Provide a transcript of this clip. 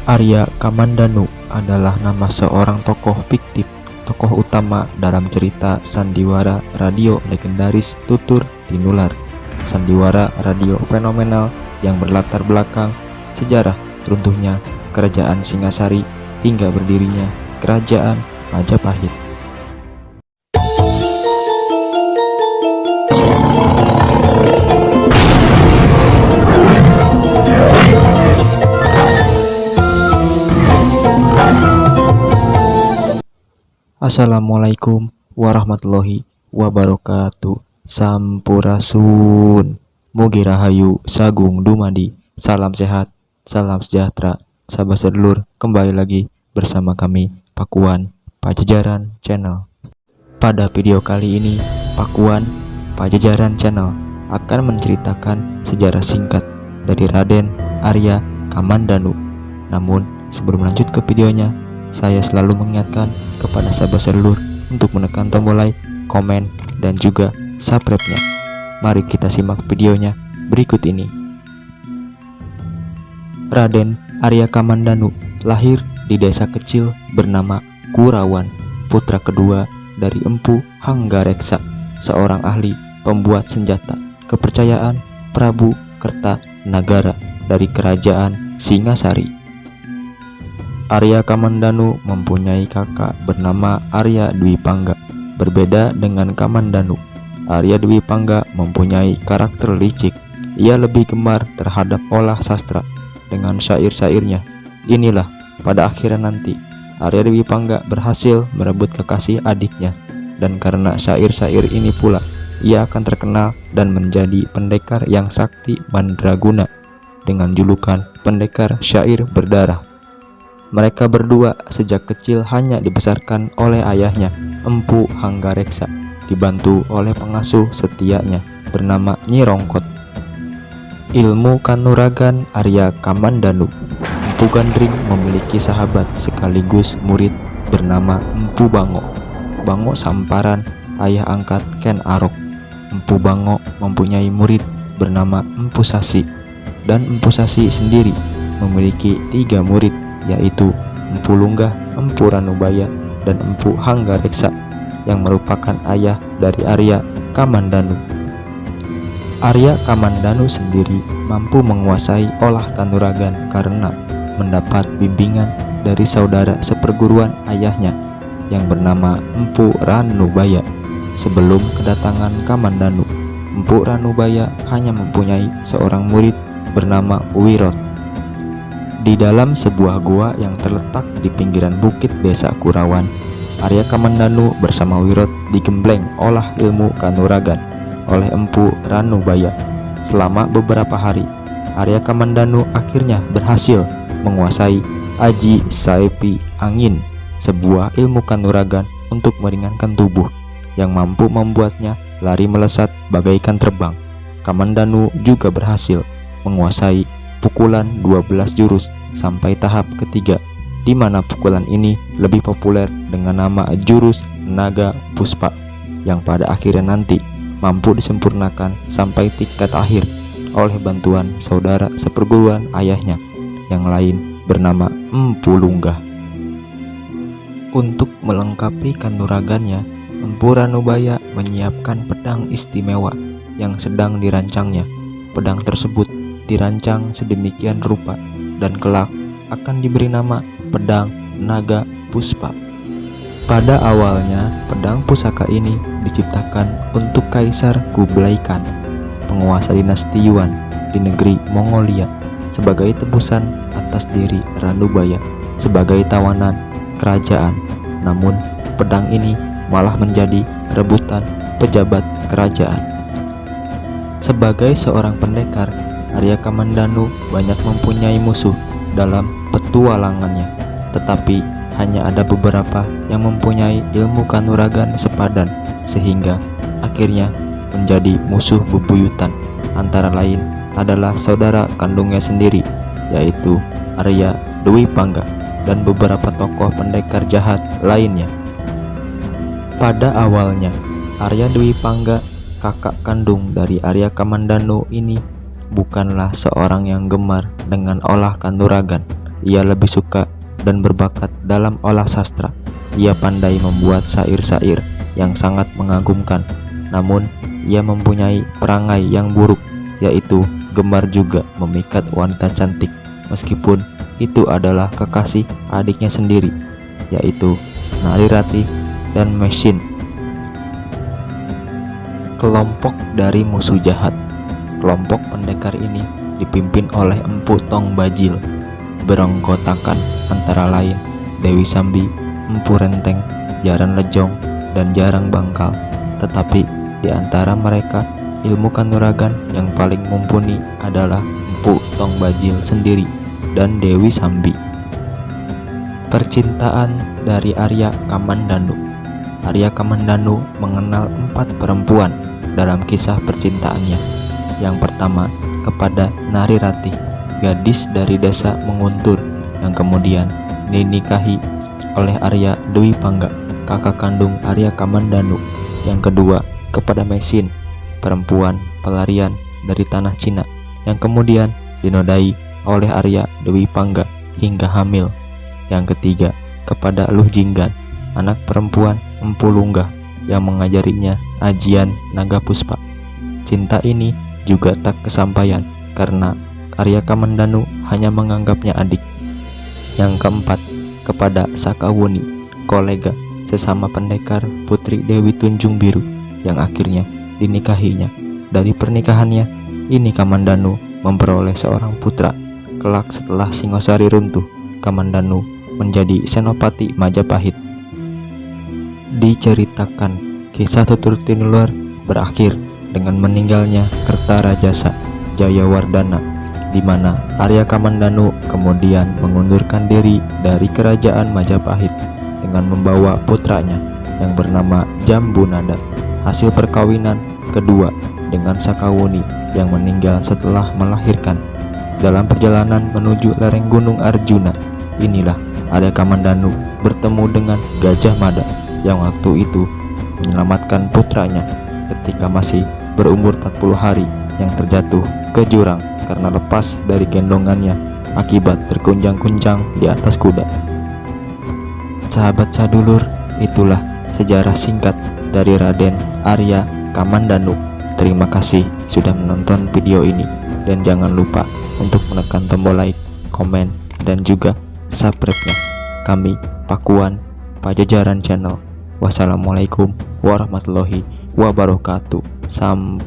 Arya Kamandanu adalah nama seorang tokoh fiktif, tokoh utama dalam cerita sandiwara radio legendaris Tutur Tinular. Sandiwara radio fenomenal yang berlatar belakang sejarah runtuhnya Kerajaan Singasari hingga berdirinya Kerajaan Majapahit. Assalamualaikum warahmatullahi wabarakatuh. Sampurasun. Mugi rahayu sagung dumadi. Salam sehat, salam sejahtera. Sahabat sedulur, kembali lagi bersama kami Pakuan Pajajaran Channel. Pada video kali ini, Pakuan Pajajaran Channel akan menceritakan sejarah singkat dari Raden Arya Kamandanu. Namun sebelum lanjut ke videonya, saya selalu mengingatkan kepada sahabat sedulur untuk menekan tombol like, komen, dan juga subscribe-nya. Mari kita simak videonya berikut ini. Raden Arya Kamandanu lahir di desa kecil bernama Kurawan, putra kedua dari Empu Hanggareksa, seorang ahli pembuat senjata kepercayaan Prabu Kertanagara dari Kerajaan Singasari. Arya Kamandanu mempunyai kakak bernama Arya Dwi Pangga. Berbeda dengan Kamandanu, Arya Dwi Pangga mempunyai karakter licik. Ia lebih gemar terhadap olah sastra dengan syair-syairnya. Inilah pada akhirnya nanti Arya Dwi Pangga berhasil merebut kekasih adiknya, dan karena syair-syair ini pula ia akan terkenal dan menjadi pendekar yang sakti mandraguna dengan julukan pendekar syair berdarah. Mereka berdua sejak kecil hanya dibesarkan oleh ayahnya, Empu Hanggareksa, dibantu oleh pengasuh setianya bernama Nyi Rongkot. Ilmu kanuragan Arya Kamandanu. Empu Gandring memiliki sahabat sekaligus murid bernama Empu Bango. Bango Samparan, ayah angkat Ken Arok. Empu Bango mempunyai murid bernama Empu Sasi, dan Empu Sasi sendiri memiliki 3 murid, yaitu Empu Lunggah, Empu Ranubaya, dan Empu Hanggareksa, yang merupakan ayah dari Arya Kamandanu. Arya Kamandanu sendiri mampu menguasai olah kanuragan karena mendapat bimbingan dari saudara seperguruan ayahnya yang bernama Empu Ranubaya. Sebelum kedatangan Kamandanu, Empu Ranubaya hanya mempunyai seorang murid bernama Wirot. Di dalam sebuah gua yang terletak di pinggiran bukit desa Kurawan, Arya Kamandanu bersama Wirot digembleng olah ilmu kanuragan oleh Empu Ranubaya. Selama beberapa hari, Arya Kamandanu akhirnya berhasil menguasai Aji Saepi Angin, sebuah ilmu kanuragan untuk meringankan tubuh yang mampu membuatnya lari melesat bagaikan terbang. Kamandanu juga berhasil menguasai pukulan 12 jurus sampai tahap ketiga, di mana pukulan ini lebih populer dengan nama jurus Naga Puspa, yang pada akhirnya nanti mampu disempurnakan sampai tingkat akhir oleh bantuan saudara seperguruan ayahnya yang lain bernama Empu Lunggah. Untuk melengkapi kanuragannya, Empu Ranubaya menyiapkan pedang istimewa yang sedang dirancangnya. Pedang tersebut dirancang sedemikian rupa dan kelak akan diberi nama pedang Naga Puspa. Pada awalnya, pedang pusaka ini diciptakan untuk Kaisar Kublai Khan, penguasa dinasti Yuan di negeri Mongolia, sebagai tebusan atas diri Ranubaya sebagai tawanan kerajaan. Namun, pedang ini malah menjadi rebutan pejabat kerajaan. Sebagai seorang pendekar, Arya Kamandanu banyak mempunyai musuh dalam petualangannya, tetapi hanya ada beberapa yang mempunyai ilmu kanuragan sepadan, sehingga akhirnya menjadi musuh bebuyutan. Antara lain adalah saudara kandungnya sendiri, yaitu Arya Dwi Pangga, dan beberapa tokoh pendekar jahat lainnya. Pada awalnya, Arya Dwi Pangga, kakak kandung dari Arya Kamandanu ini, bukanlah seorang yang gemar dengan olah kanuragan. ia lebih suka dan berbakat dalam olah sastra. Ia pandai membuat syair-syair yang sangat mengagumkan. Namun, ia mempunyai perangai yang buruk, yaitu gemar juga memikat wanita cantik, meskipun itu adalah kekasih adiknya sendiri, yaitu Narirati dan Mesin. Kelompok dari musuh jahat. Kelompok pendekar ini dipimpin oleh Empu Tong Bajil, beranggotakan antara lain Dewi Sambi, Empu Renteng, Jaran Lejong, dan Jarang Bangkal. Tetapi di antara mereka, ilmu kanuragan yang paling mumpuni adalah Empu Tong Bajil sendiri dan Dewi Sambi. Percintaan dari Arya Kamandanu. Arya Kamandanu mengenal 4 perempuan dalam kisah percintaannya. Yang pertama kepada Narirati, gadis dari desa Menguntur yang kemudian dinikahi oleh Arya Dwi Pangga, kakak kandung Arya Kamandanu. Yang kedua kepada Mesin, perempuan pelarian dari tanah Cina yang kemudian dinodai oleh Arya Dwi Pangga hingga hamil. Yang ketiga kepada Luh Jinggan, anak perempuan Empu Lunggah yang mengajarinya ajian naga puspa. Cinta ini juga tak kesampaian karena Arya Kamandanu hanya menganggapnya adik. Yang keempat kepada Sakawuni, kolega sesama pendekar Putri Dewi Tunjung Biru yang akhirnya dinikahinya. Dari pernikahannya ini Kamandanu memperoleh seorang putra. Kelak setelah Singosari runtuh, Kamandanu menjadi Senopati Majapahit. Diceritakan kisah Tutur Tinular berakhir dengan meninggalnya Kertarajasa Jayawardana, di mana Arya Kamandanu kemudian mengundurkan diri dari kerajaan Majapahit dengan membawa putranya yang bernama Jambunada. Hasil perkawinan kedua dengan Sakawuni yang meninggal setelah melahirkan. Dalam perjalanan menuju lereng Gunung Arjuna, inilah Arya Kamandanu bertemu dengan Gajah Mada yang waktu itu menyelamatkan putranya ketika masih berumur 40 hari yang terjatuh ke jurang karena lepas dari gendongannya akibat terkunjang-kunjang di atas kuda. Sahabat sadulur, itulah sejarah singkat dari Raden Arya Kamandanu. Terima kasih sudah menonton video ini, dan jangan lupa untuk menekan tombol like, komen, dan juga subscribe-nya. Kami Pakuan Pajajaran Channel. Wassalamualaikum warahmatullahi wabarakatuh. Sampurasun.